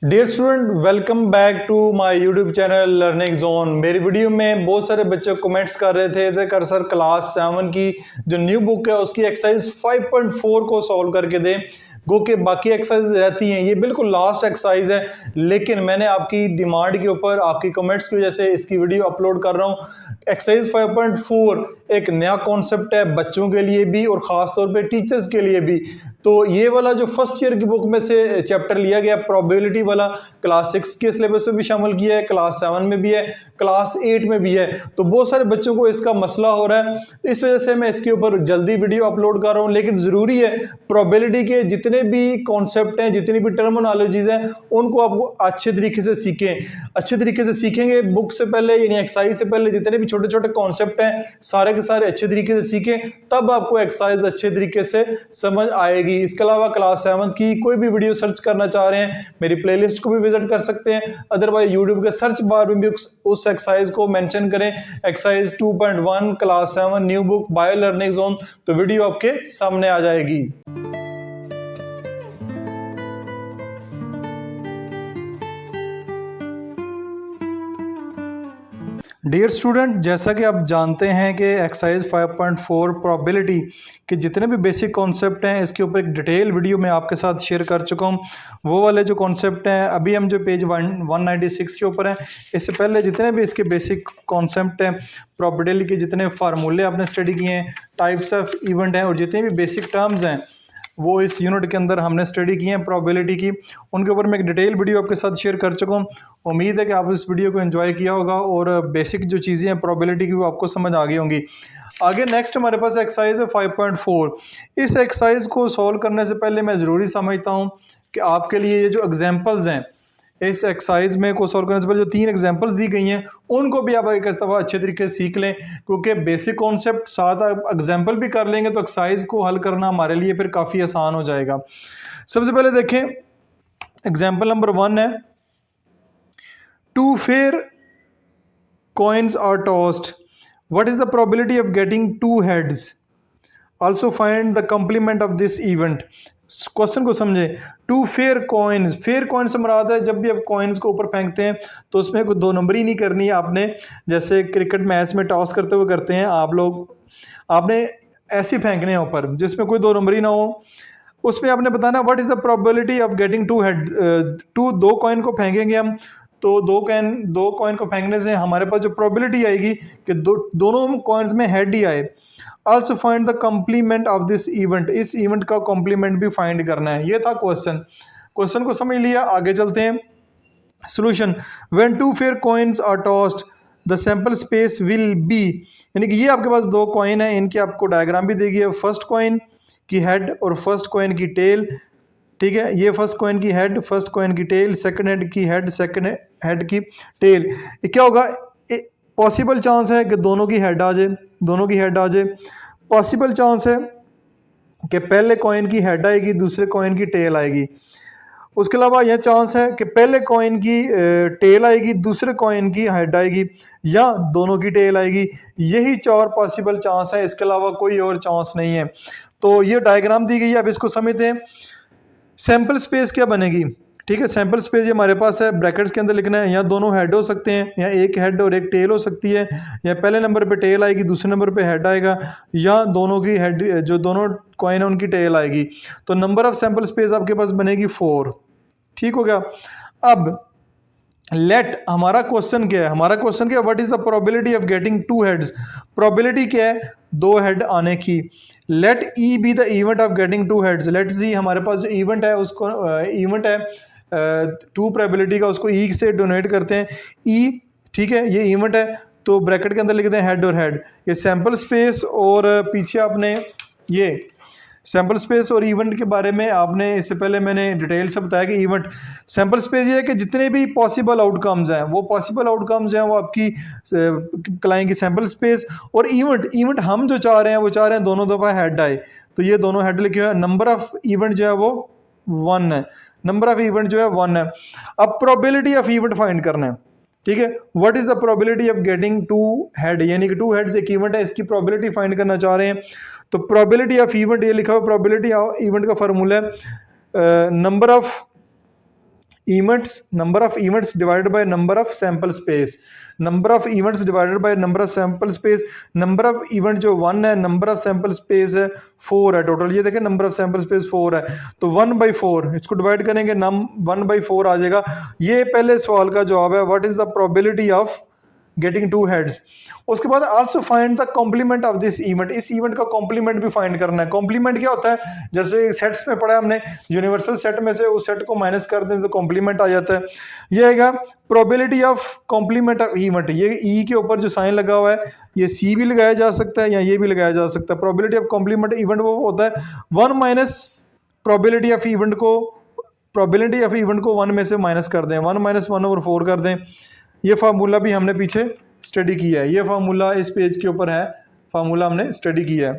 Dear student, welcome back to my YouTube channel learning zone. मेरी video में बहुत सारे बच्चे कमेंट्स कर रहे थे कर सर क्लास 7 की जो न्यू बुक है उसकी एक्सरसाइज 5.4 को सॉल्व करके दें। गो के बाकी एक्सरसाइज रहती हैं, ये बिल्कुल लास्ट एक्सरसाइज है, लेकिन मैंने आपकी डिमांड के ऊपर आपकी कमेंट्स की वजह से इसकी वीडियो अपलोड कर रहा हूँ। एक्सरसाइज 5.4 एक नया कॉन्सेप्ट है बच्चों के लिए भी और ख़ास तौर पे टीचर्स के लिए भी। तो ये वाला जो फर्स्ट ईयर की बुक में से चैप्टर लिया गया प्रोबेबिलिटी वाला, क्लास 6 के सिलेबस में भी शामिल किया है, क्लास 7 में भी है, क्लास 8 में भी है। तो बहुत सारे बच्चों को इसका मसला हो रहा है, इस वजह से मैं इसके ऊपर जल्दी वीडियो अपलोड कर रहा हूँ। लेकिन ज़रूरी है प्रोबेबिलिटी के जितने भी कॉन्सेप्ट हैं, जितनी भी टर्मिनोलॉजीज हैं, उनको आपको अच्छे तरीके से सीखें। अच्छे तरीके से सीखेंगे बुक से पहले यानी एक्सरसाइज से पहले जितने भी छोटे छोटे कॉन्सेप्ट हैं सारे के सारे अच्छे तरीके से सीखें, तब आपको एक्सरसाइज अच्छे तरीके से समझ आएगी। इसके अलावा क्लास 7 की कोई भी वीडियो सर्च करना चाह रहे हैं मेरी प्लेलिस्ट को भी विजिट कर सकते हैं, अदरवाइज यूट्यूब के सर्च बार में भी उस एक्सरसाइज को मेंशन करें, exercise 2.1 class 7 new book by learning zone, तो वीडियो आपके सामने आ जाएगी। डियर स्टूडेंट, जैसा कि आप जानते हैं कि एक्सरसाइज 5.4 प्रोबेबिलिटी के जितने भी बेसिक कॉन्सेप्ट हैं इसके ऊपर एक डिटेल वीडियो मैं आपके साथ शेयर कर चुका हूं। वो वाले जो कॉन्सेप्ट हैं, अभी हम जो पेज 196 के ऊपर हैं, इससे पहले जितने भी इसके बेसिक कॉन्सेप्ट हैं, प्रोबेबिलिटी के जितने फार्मूले आपने स्टडी किए हैं, टाइप्स ऑफ इवेंट हैं और जितने भी बेसिक टर्म्स हैं वो इस यूनिट के अंदर हमने स्टडी की हैं प्रोबेबिलिटी की, उनके ऊपर मैं एक डिटेल वीडियो आपके साथ शेयर कर चुका हूँ। उम्मीद है कि आप इस वीडियो को एंजॉय किया होगा और बेसिक जो चीज़ें हैं प्रोबेबिलिटी की वो आपको समझ आ गई होंगी। आगे नेक्स्ट हमारे पास एक्सरसाइज है 5.4। इस एक्सरसाइज को सॉल्व करने से पहले मैं ज़रूरी समझता हूँ कि आपके लिए ये जो एग्जाम्पल्स हैं इस एक्सरसाइज में को सॉल्व करने से पहले जो 3 एग्जांपल्स दी गई हैं उनको भी आप एक दफ़ा अच्छे तरीके से सीख लें, क्योंकि बेसिक कॉन्सेप्ट साथ आप एग्जांपल भी कर लेंगे तो एक्सरसाइज को हल करना हमारे लिए फिर काफ़ी आसान हो जाएगा। सबसे पहले देखें, एग्जांपल नंबर 1 है, 2 fair coins are tossed. What is the probability of getting 2 heads? Also find the complement of this event. Question को समझे। 2 फेयर कॉइन्स, फेयर कॉइन से मुराद है जब भी आप कॉइन्स को ऊपर फेंकते हैं तो उसमें कोई 2 नंबर ही नहीं करनी है आपने, जैसे क्रिकेट मैच में टॉस करते हुए करते हैं आप लोग, आपने ऐसे फेंकने हैं ऊपर जिसमें कोई 2 नंबर ही ना हो। उसमें आपने बताना what is the probability of getting 2 head. 2 coin को फेंकेंगे हम, तो 2 कॉइन को फेंकने से हमारे पास जो प्रोबेबिलिटी आएगी कि दोनों कॉइन्स में हेड ही आए। Also find the complement of this event, इस इवेंट का कॉम्प्लीमेंट भी फाइंड करना है। ये था क्वेश्चन। क्वेश्चन को समझ लिया, आगे चलते हैं। Solution, when 2 fair coins are tossed the sample space will be, यानी कि ये आपके पास 2 कॉइन है, इनकी आपको डायग्राम भी देगी है, फर्स्ट कॉइन की हेड और फर्स्ट कॉइन की टेल। ठीक है, ये फर्स्ट कॉइन की हेड, फर्स्ट कॉइन की टेल, सेकंड हेड की हेड, सेकंड हेड की टेल। ये क्या होगा, पॉसिबल चांस है कि दोनों की हेड आ जाए, दोनों की हेड आ जाए। पॉसिबल चांस है कि पहले कॉइन की हेड आएगी, दूसरे कॉइन की टेल आएगी। उसके अलावा यह चांस है कि पहले कॉइन की टेल आएगी, दूसरे कॉइन की हेड आएगी, या दोनों की टेल आएगी। यही 4 पॉसिबल चांस है, इसके अलावा कोई और चांस नहीं है। तो ये डायग्राम दी गई है, अब इसको समझते हैं। सैंपल स्पेस क्या बनेगी, ठीक है, सैंपल स्पेस ये हमारे पास है, ब्रैकेट्स के अंदर लिखना है। या दोनों हेड हो सकते हैं, या एक हेड और एक टेल हो सकती है, या पहले नंबर पे टेल आएगी, दूसरे नंबर पे हेड आएगा, या दोनों की हेड, जो दोनों कॉइन है उनकी टेल आएगी। तो नंबर ऑफ सैंपल स्पेस आपके पास बनेगी 4। ठीक हो गया। अब लेट, हमारा क्वेश्चन क्या है, हमारा क्वेश्चन क्या है, what is the probability of getting 2 heads. Probability क्या है, 2 हेड आने की। Let E be the event of getting 2 heads. Let see, हमारे पास जो इवेंट है उसको इवेंट है 2 प्रोबेबिलिटी का, उसको ई से डोनेट करते हैं, ई। ठीक है, ये इवेंट है तो ब्रैकेट के अंदर लिखते हैं हेड और हेड। ये सैंपल स्पेस और पीछे आपने ये सैंपल स्पेस और इवेंट के बारे में आपने इससे पहले मैंने डिटेल से बताया कि इवेंट, सैंपल स्पेस ये है कि जितने भी पॉसिबल आउटकम्स हैं वो पॉसिबल आउटकम्स हैं वो आपकी कहलाएंगी सैंपल स्पेस। और इवेंट, इवेंट हम जो चाह रहे हैं वो चाह रहे हैं दोनों दफ़ा हेड आए, तो ये दोनों हेड लिखे हुए हैं। नंबर ऑफ इवेंट जो है वो 1 है, नंबर ऑफ इवेंट जो है 1 है। अब प्रोबेबिलिटी ऑफ इवेंट फाइंड करना है। ठीक है, what is the probability of getting 2 head, यानी कि 2 हेड्स एक इवेंट है, इसकी प्रोबेबिलिटी फाइंड करना चाह रहे हैं। तो प्रोबेबिलिटी ऑफ इवेंट, ये लिखा हुआ प्रोबेबिलिटी ऑफ इवेंट का फार्मूला है number of events, number of events divided by number of sample space, number of events divided by number of sample space, number of event जो 1 है, number of sample space है 4 है total, ये देखें number of sample space 4 है, तो 1/4 इसको divide करेंगे, नम 1/4 आ जाएगा। ये पहले सवाल का जवाब है, what is the probability of getting 2 heads. उसके बाद also find the complement of this event, इस इवेंट का कॉम्प्लीमेंट भी फाइंड करना है। कॉम्प्लीमेंट क्या होता है, जैसे सेट्स में पढ़ा हमने, यूनिवर्सल सेट में से उस सेट को माइनस कर दें तो कॉम्प्लीमेंट आ जाता है। ये आएगा probability of complement of event, ये ई के ऊपर जो साइन लगा हुआ है ये सी भी लगाया जा सकता है या ये भी लगाया जा सकता है। प्रोबेबिलिटी ऑफ कॉम्प्लीमेंट इवेंट वो होता है 1 माइनस प्रोबेबिलिटी ऑफ इवेंट को, प्रोबेबिलिटी ऑफ इवेंट को 1 में से माइनस कर दें, 1 माइनस 1/4 कर दें। ये फार्मूला भी हमने पीछे स्टडी किया है, ये फार्मूला इस पेज के ऊपर है, फार्मूला हमने स्टडी किया है।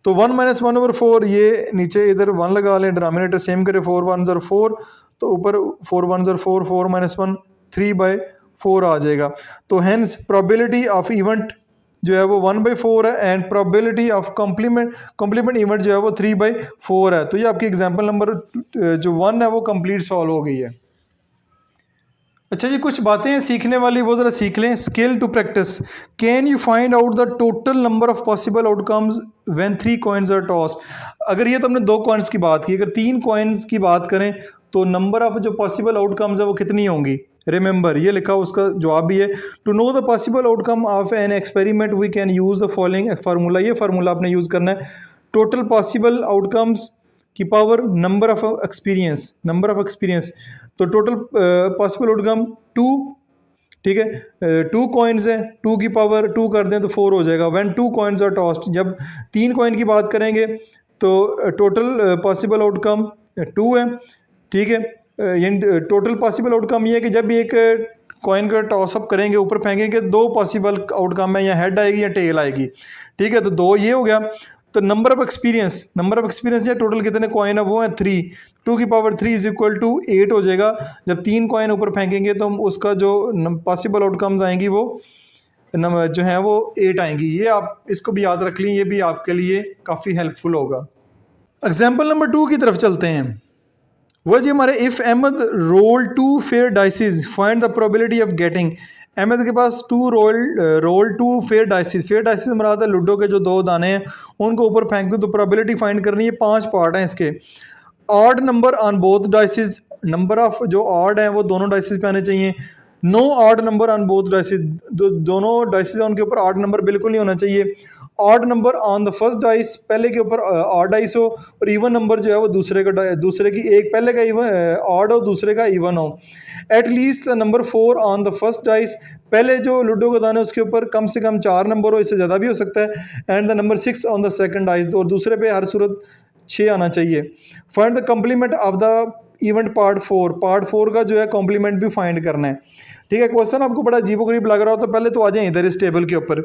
तो 1 माइनस 1/4, ये नीचे इधर 1 लगा लें, डिनोमिनेटर सेम करें, 4 1 ज़र 4, तो ऊपर 4 1 ज़र 4, 4 माइनस 1 3/4 आ जाएगा। तो हेंस प्रोबेबिलिटी ऑफ इवेंट जो है वो 1/4 है and probability of complement event जो है वो 3/4 है। तो ये आपकी एग्जाम्पल नंबर जो 1 है वो कंप्लीट सॉल्व हो गई है। अच्छा जी, कुछ बातें हैं सीखने वाली, वो ज़रा सीख लें। Skill to practise, can you find out the total number of possible outcomes when 3 coins are tossed. अगर ये तो हमने 2 कॉइन्स की बात की, अगर 3 कॉइन्स की बात करें तो नंबर ऑफ जो पॉसिबल आउटकम्स है वो कितनी होंगी। रिमेंबर ये लिखा, उसका जवाब भी है, to know the possible outcome of an experiment we can use the following formula. ये फार्मूला आपने यूज़ करना है, टोटल पॉसिबल आउटकम्स की power number of experience, number of experience, तो टोटल पॉसिबल आउटकम 2, ठीक है, 2 कॉइन्स हैं, 2 की पावर 2 कर दें तो 4 हो जाएगा। व्हेन 2 कॉइन्स आर टॉस्ड, जब 3 कॉइन की बात करेंगे तो टोटल पॉसिबल आउटकम 2 है, ठीक है। टोटल पॉसिबल आउटकम ये है कि जब भी एक कॉइन का टॉस अप करेंगे, ऊपर फेंकेंगे, 2 पॉसिबल आउटकम है, या हेड आएगी या टेल आएगी, ठीक है, तो 2 ये हो गया। तो नंबर ऑफ एक्सपीरियंस या टोटल कितने कॉइन है वो है 3, 2 की पावर 3 इज इक्वल टू 8 हो जाएगा। जब 3 कॉइन ऊपर फेंकेंगे तो उसका जो पॉसिबल आउटकम्स आएंगी वो जो है वो 8 आएंगी। ये आप इसको भी याद रख लें, ये भी आपके लिए काफ़ी हेल्पफुल होगा। एग्जाम्पल नंबर 2 की तरफ चलते हैं। वो जी हमारे, if Ahmed roll 2 fair dices find the probability of getting. Ahmed के पास 2 roll 2 fair dices, fair dices मराद है लूडो के जो 2 दाने हैं उनको ऊपर फेंक दो, तो प्रोबेबिलिटी फाइंड करनी है। 5 पार्ट हैं इसके। Odd number on both dices, number of जो ऑड हैं वो दोनों डाइसिस पे आने चाहिए। No odd number on both dices, दोनों डाइसिस हैं उनके ऊपर ऑड नंबर बिल्कुल नहीं होना चाहिए। Odd number on the first dice, पहले के ऊपर ऑड डाइस हो, और इवन नंबर जो है वो दूसरे की, एक पहले का इवन ऑड हो, दूसरे का इवन हो। At least the number 4 on the first dice, पहले जो लूडो का दाना है उसके ऊपर कम से कम 4 नंबर हो, इससे ज़्यादा भी हो सकता है। And the number 6 on the second dice, और दूसरे पे हर सूरत 6 आना चाहिए। Find the complement of the event part 4, part 4 का जो है कॉम्प्लीमेंट भी फाइंड करना है, ठीक है। क्वेश्चन आपको बड़ा अजीबोगरीब लग रहा हो तो पहले तो आ जाए इधर इस टेबल के ऊपर।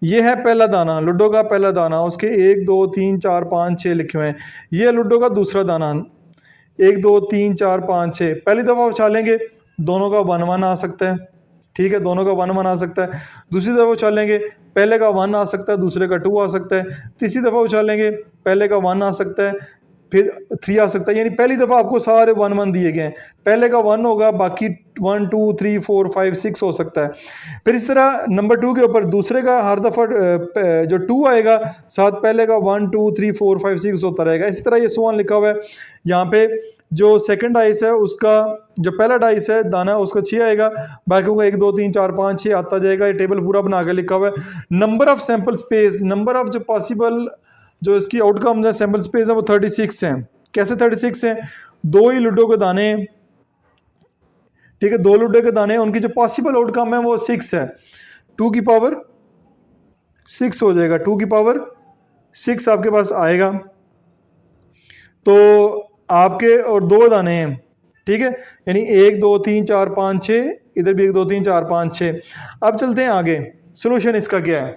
ये है पहला दाना, लूडो का पहला दाना, उसके 1 2 3 4 5 6 लिखे हुए हैं। ये लूडो का दूसरा दाना, 1 2 3 4 5 6, पहली दफ़ा उछालेंगे दोनों का 1 1 आ सकता है, ठीक है, दोनों का 1 1 आ सकता है। दूसरी दफ़ा उछालेंगे पहले का 1 आ सकता है, दूसरे का 2 आ सकता है। तीसरी दफ़ा उछालेंगे पहले का 1 आ सकता है, फिर 3 आ सकता है। यानी पहली दफ़ा आपको सारे 1 1 दिए गए हैं, पहले का 1 होगा, बाकी 1 2 3 4 5 6 हो सकता है। फिर इस तरह नंबर 2 के ऊपर दूसरे का हर दफ़ा जो 2 आएगा साथ पहले का 1 2 3 4 5 6 होता रहेगा। इसी तरह ये सवाल लिखा हुआ है यहाँ पे, जो सेकंड डाइस है उसका, जो पहला डाइस है दाना है उसका 6 आएगा, बाकी का 1 2 3 4 5 6 आता जाएगा। ये टेबल पूरा बना के लिखा हुआ है। Number of sample space, number of जो पॉसिबल जो इसकी आउटकम्स है सैंपल स्पेस है वो 36 हैं। कैसे 36 हैं, 2 ही लूडो के दाने, ठीक है, 2 लूडो के दाने, उनकी जो पॉसिबल आउटकम है वो 6 है। 2 की पावर 6 हो जाएगा, 2 की पावर 6 आपके पास आएगा। तो आपके और 2 दाने हैं, ठीक है, यानी 1 2 3 4 5 6, इधर भी 1 2 3 4 5 6। अब चलते हैं आगे, सोल्यूशन इसका क्या है।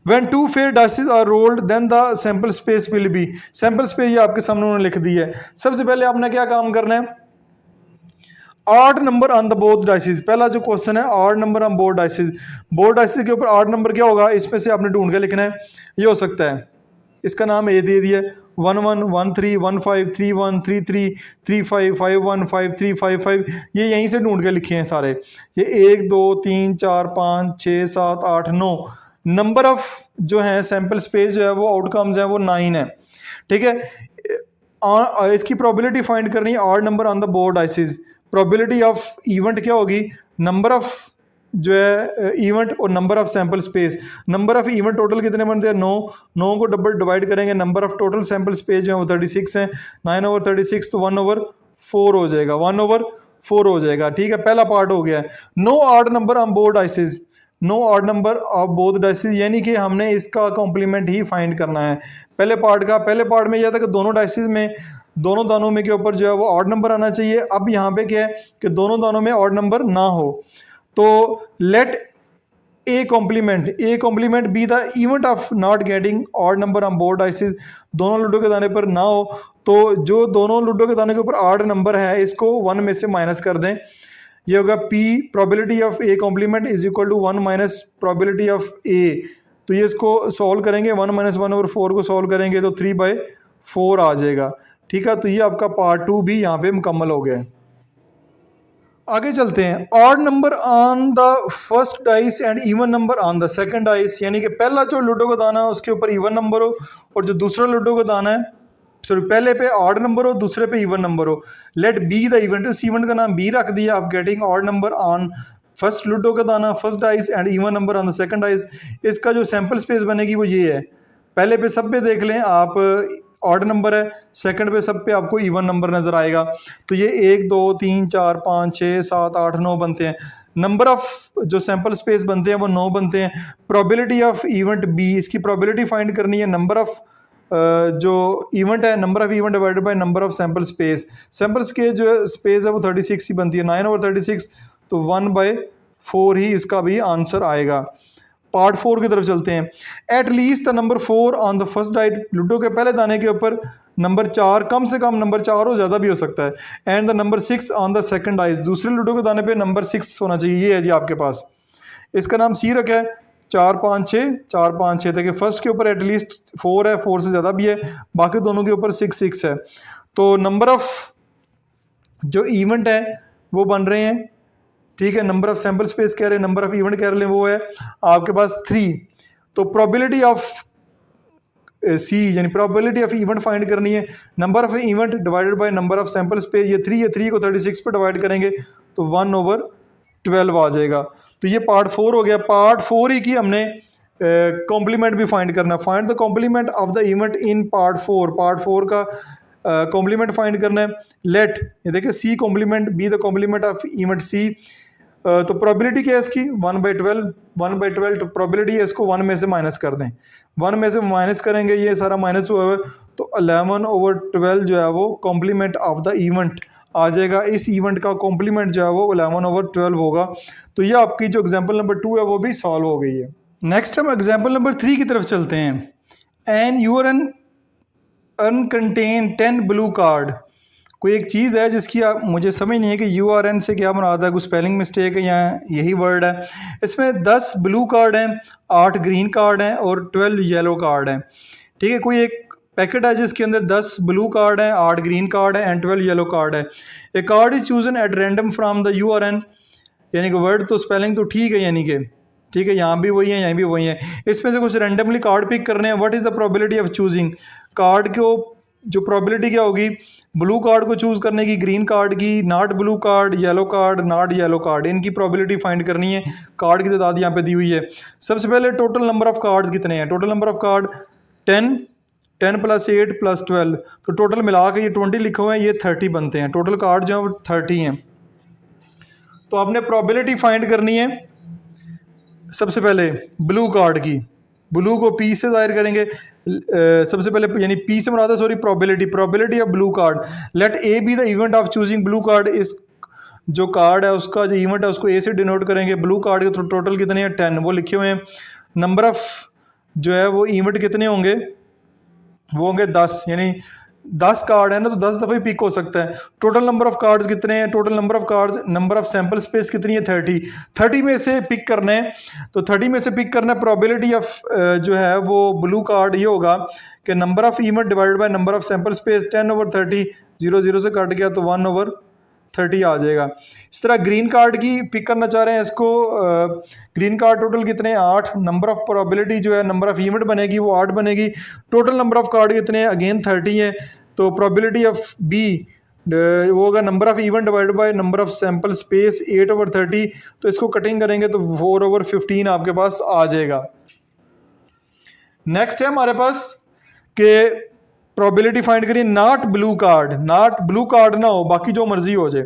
When 2 fair dices are rolled, then the sample space will be, sample space ये आपके सामने उन्होंने लिख दी है। सबसे पहले आपने क्या काम करना है, odd number on the both dices, पहला जो क्वेश्चन है odd number on both dices, both dices के ऊपर ऑड नंबर क्या होगा इसमें से आपने ढूंढ के लिखना है। ये हो सकता है, इसका नाम ए दे दिया, 1113 15 31 33 35 51 53 55 ये यहीं से ढूंढ के लिखे हैं सारे। ये 1 2 3 4 5 6 7 8 9 नंबर ऑफ जो है सैंपल स्पेस जो है वो आउटकम्स है वो 9 है। ठीक है, इसकी प्रोबेबिलिटी फाइंड करनी है odd number on the board ISIS. Probability of event क्या होगी, नंबर ऑफ जो है इवेंट और number of sample space. Number of event total कितने बनते हैं 9, 9 को डबल डिवाइड करेंगे, number of total sample space जो है वो 36 है, 9/36 तो 1/4 हो जाएगा, 1/4 हो जाएगा। ठीक है, पहला पार्ट हो गया है। No odd number on both dices, no odd number of both dices, यानी कि हमने इसका कॉम्प्लीमेंट ही फाइंड करना है। पहले पार्ट में यह था कि दोनों डाइसिस में, दोनों दानों में के ऊपर जो है वो ऑड नंबर आना चाहिए। अब यहाँ पे क्या है कि दोनों दानों में ऑड नंबर ना हो, तो let A complement be the event of not getting odd number on both dices. दोनों लूडो के दाने पर ना हो, तो जो दोनों लूडो के दाने के ऊपर ऑड नंबर है इसको 1 में से माइनस कर दें। ये होगा P probability of A complement is equal to 1 minus probability of A. तो ये इसको सॉल्व करेंगे, 1 माइनस 1/4 को सॉल्व करेंगे तो 3/4 आ जाएगा। ठीक है, तो ये आपका पार्ट 2 भी यहाँ पे मुकम्मल हो गया है। आगे चलते हैं, odd number on the first dice and even number on the second dice, यानी कि पहला जो लूडो का दाना है उसके ऊपर इवन नंबर हो, और जो दूसरा लूडो का दाना है सॉरी पहले पे ऑड नंबर हो दूसरे पे इवन नंबर हो। लेट बी द इवेंट, इस इवेंट का नाम बी रख दिया। आप getting odd number on first ludo का दाना first dice and even number on the second dice. इसका जो सैंपल स्पेस बनेगी वो ये है, पहले पे सब पे देख लें आप ऑड नंबर है, सेकंड पे सब पे आपको इवन नंबर नजर आएगा। तो ये 1 2 3 4 5 6 7 8 9 बनते हैं। नंबर ऑफ जो सैंपल स्पेस बनते हैं वो 9 बनते हैं। प्रोबेबिलिटी ऑफ इवेंट बी, इसकी प्रोबेबिलिटी फाइंड करनी है। नंबर ऑफ जो इवेंट है, number of event divided by number of sample space. Samples के जो स्पेस है वो 36 ही बनती है, 9/36 तो 1/4 ही इसका भी आंसर आएगा। पार्ट 4 की तरफ चलते हैं। At least the number 4 on the first diet, ludo के पहले दाने के ऊपर नंबर 4, कम से कम नंबर 4 हो, ज़्यादा भी हो सकता है। And the number 6 on the second dice, दूसरे लूडो के दाने पे नंबर 6 होना चाहिए। ये है जी आपके पास, इसका नाम सी रखा है। 4 5 6 4 5 6, देखिए फर्स्ट के ऊपर एटलीस्ट 4 है, 4 से ज़्यादा भी है, बाकी दोनों के ऊपर 6 6 है। तो नंबर ऑफ जो इवेंट है वो बन रहे हैं। ठीक है, नंबर ऑफ सैंपल स्पेस कह रहे हैं, नंबर ऑफ इवेंट कह रहे हैं, वो है आपके पास 3। तो प्रोबेबिलिटी ऑफ सी यानी प्रोबेबिलिटी ऑफ इवेंट फाइंड करनी है। Number of event divided by number of sample space, ये 3 है, 3 को 36 पे डिवाइड करेंगे तो 1/12 आ जाएगा। तो ये पार्ट 4 हो गया। पार्ट 4 ही की हमने कॉम्प्लीमेंट भी फाइंड करना है। Find the complement of the event in part 4, part 4 का कॉम्प्लीमेंट फाइंड करना है। लेट, ये देखिए C complement be the complement of event C. तो प्रोबेबिलिटी क्या है इसकी 1/12 तो प्रोबेबिलिटी है इसको 1 में से माइनस कर दें। 1 में से माइनस करेंगे, ये सारा माइनस हुआ है तो 11/12 जो है वो कॉम्प्लीमेंट ऑफ द इवेंट आ जाएगा। इस इवेंट का कॉम्प्लीमेंट जो है वो 11/12 होगा। तो ये आपकी जो एग्जाम्पल नंबर 2 है वो भी सॉल्व हो गई है। नेक्स्ट हम एग्जाम्पल नंबर 3 की तरफ चलते हैं। An urn an contains 10 blue card, कोई एक चीज़ है जिसकी मुझे समझ नहीं है कि URN से क्या बनाता है, कोई स्पेलिंग मिस्टेक है या यही वर्ड है। इसमें 10 ब्लू कार्ड हैं, 8 ग्रीन कार्ड हैं और 12 येलो कार्ड हैं। ठीक है, कोई एक पैकेट है जिसके अंदर 10 ब्लू कार्ड हैं, 8 ग्रीन कार्ड है एंड 12 येलो कार्ड है। A card is chosen at random from the URN, यानी कि वर्ड तो स्पेलिंग तो ठीक है, यानी कि ठीक है यहाँ भी वही है यहाँ भी वही है। इसमें से कुछ रैंडमली कार्ड पिक करने हैं। What is the probability of choosing, card को जो प्रोबेबिलिटी क्या होगी ब्लू कार्ड को चूज़ करने की, ग्रीन कार्ड की, not blue card, yellow card, not yellow card, इनकी प्रोबेबिलिटी फाइंड करनी है। कार्ड की तादाद यहाँ पे दी हुई है। सबसे पहले टोटल नंबर ऑफ कार्ड्स कितने हैं, टोटल नंबर ऑफ कार्ड 10 10 + 8 + 12, तो टोटल मिला के ये 20 लिखे हुए हैं, ये 30 बनते हैं। टोटल कार्ड जो है वो 30 हैं। तो आपने प्रोबेबिलिटी फाइंड करनी है सबसे पहले ब्लू कार्ड की। ब्लू को P से जाहिर करेंगे सबसे पहले, यानी P से मुराद है sorry probability of blue card. Let A be the event of choosing blue card, इस जो कार्ड है उसका जो इवेंट है उसको A से डिनोट करेंगे। ब्लू कार्ड के टोटल कितने हैं 10, वो लिखे हुए हैं। नंबर ऑफ जो है वो इवेंट कितने होंगे, वो होंगे 10, यानी 10 कार्ड है ना, तो 10 दफ़े पिक हो सकता है। टोटल नंबर ऑफ कार्ड्स कितने हैं? Total number of cards, number of sample space कितनी है? 30 में से पिक करना है। तो 30 में से पिक करना है, प्रोबेबिलिटी ऑफ जो है वो ब्लू कार्ड ये होगा कि number of event divided by number of sample space, 10/30, 0 से कट गया तो 1/30 आ जाएगा। इस तरह ग्रीन कार्ड की पिक करना चाह रहे हैं इसको, ग्रीन कार्ड टोटल कितने हैं? 8। नंबर ऑफ प्रोबेबिलिटी जो है नंबर ऑफ इवेंट बनेगी वो 8 बनेगी। टोटल नंबर ऑफ कार्ड कितने हैं? अगेन 30 है। तो प्रोबेबिलिटी ऑफ बी वो होगा number of event divided by number of sample space, 8/30। तो इसको कटिंग करेंगे तो 4/15 आपके पास आ जाएगा। नेक्स्ट है हमारे पास कि प्रोबेबिलिटी फाइंड करिए not blue card, not blue card ना हो, बाकी जो मर्जी हो जाए।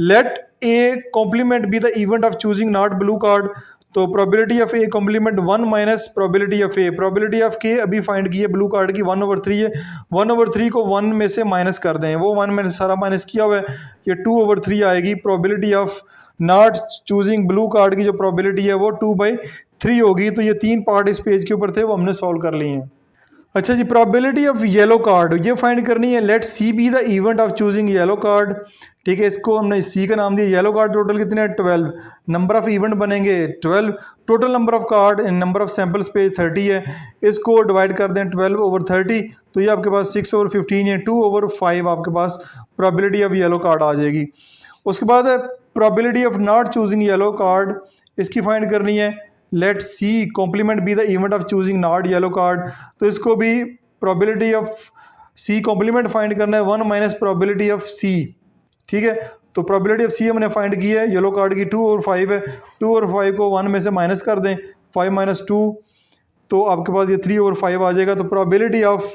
Let A complement be the event of choosing not blue card. तो probability of A complement 1 minus probability of A, probability of के अभी फाइंड की है ब्लू कार्ड की 1/3 है। 1/3 को 1 में से माइनस कर दें, वो 1 में से सारा माइनस किया हुआ है, ये 2/3 आएगी। Probability of not choosing blue card की जो प्रोबेबिलिटी है वो 2/3 होगी। तो ये 3 पार्ट इस पेज के ऊपर थे वो हमने सॉल्व कर लिए हैं। अच्छा जी, प्रोबेबिलिटी ऑफ येलो कार्ड ये फाइंड करनी है। Let C be the event of choosing yellow card. ठीक है, इसको हमने सी का नाम दिया। येलो कार्ड टोटल कितने हैं? 12। नंबर ऑफ इवेंट बनेंगे 12। Total number of card in number of sample space 30 है। इसको डिवाइड कर दें 12/30, तो ये आपके पास 6/15 है। 2/5 आपके पास प्रोबेबिलिटी ऑफ येलो कार्ड आ जाएगी। उसके बाद probability of not choosing yellow card, इसकी फाइंड करनी है। Let C complement be the event of choosing not yellow card. तो इसको भी probability of C complement find करना है, 1 माइनस प्रोबेबिलिटी ऑफ सी। ठीक है, तो प्रोबेबिलिटी ऑफ सी हमने फाइंड की है, येलो कार्ड की 2/5 है। 2/5 को 1 में से माइनस कर दें, 5 - 2, तो आपके पास ये 3/5 आ जाएगा। तो probability of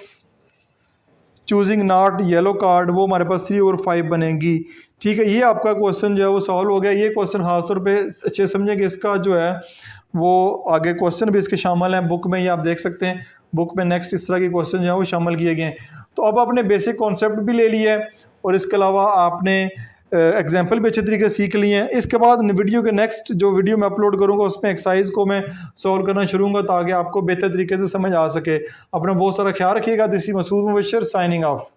choosing not yellow card वो हमारे पास 3/5 बनेगी। ठीक है, ये आपका क्वेश्चन जो है वो सॉल्व हो गया। ये क्वेश्चन खासतौर पे अच्छे समझें कि इसका जो है वो आगे क्वेश्चन भी इसके शामिल हैं बुक में, ये आप देख सकते हैं बुक में नेक्स्ट इस तरह के क्वेश्चन जो है वो शामिल किए गए हैं। तो अब आपने बेसिक कॉन्सेप्ट भी ले लिया है और इसके अलावा आपने एग्जाम्पल भी अच्छे तरीके से सीख लिए हैं। इसके बाद वीडियो के नेक्स्ट जो वीडियो मैं अपलोड करूँगा उसमें एक्सरसाइज को मैं सॉल्व करना शुरू करूँगा ताकि आपको बेहतर तरीके से समझ आ सके। अपना बहुत सारा ख्याल रखिएगा। This is Masood Mubashar signing of.